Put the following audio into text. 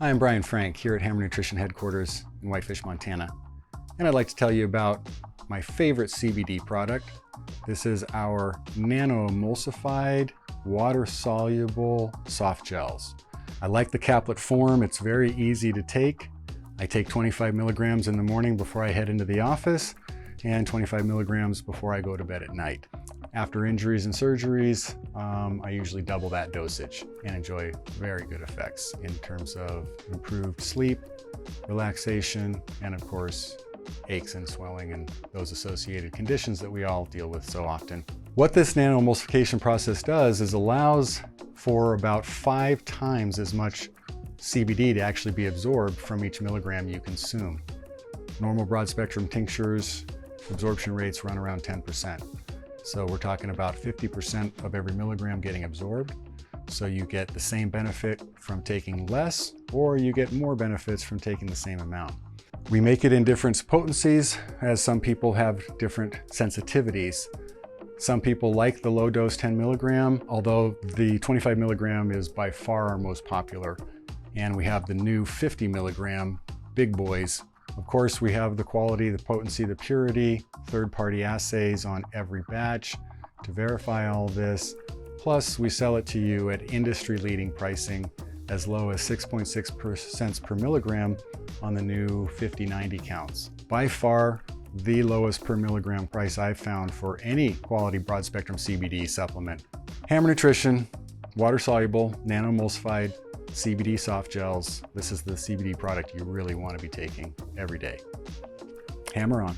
Hi, I'm Brian Frank here at Hammer Nutrition headquarters in Whitefish, Montana. And I'd like to tell you about my favorite CBD product. This is our Nanoemulsified water-soluble soft gels. I like the caplet form. It's very easy to take. I take 25 milligrams in the morning before I head into the office and 25 milligrams before I go to bed at night. After injuries and surgeries, I usually double that dosage and enjoy very good effects in terms of improved sleep, relaxation, and of course, aches and swelling and those associated conditions that we all deal with so often. What this nanoemulsification process does is allows for about 5 times as much CBD to actually be absorbed from each milligram you consume. Normal broad spectrum tinctures, absorption rates run around 10%. So we're talking about 50% of every milligram getting absorbed. So you get the same benefit from taking less, or you get more benefits from taking the same amount. We make it in different potencies, as some people have different sensitivities. Some people like the low dose 10 milligram, although the 25 milligram is by far our most popular. And we have the new 50 milligram big boys. Of course, we have the quality, the potency, the purity, third-party assays on every batch to verify all this. Plus, we sell it to you at industry-leading pricing as low as 6.6 cents per milligram on the new 50/90 counts. By far, the lowest per milligram price I've found for any quality broad-spectrum CBD supplement. Hammer Nutrition, water-soluble, nano-emulsified, CBD soft gels. This is the CBD product you really want to be taking every day. Hammer on.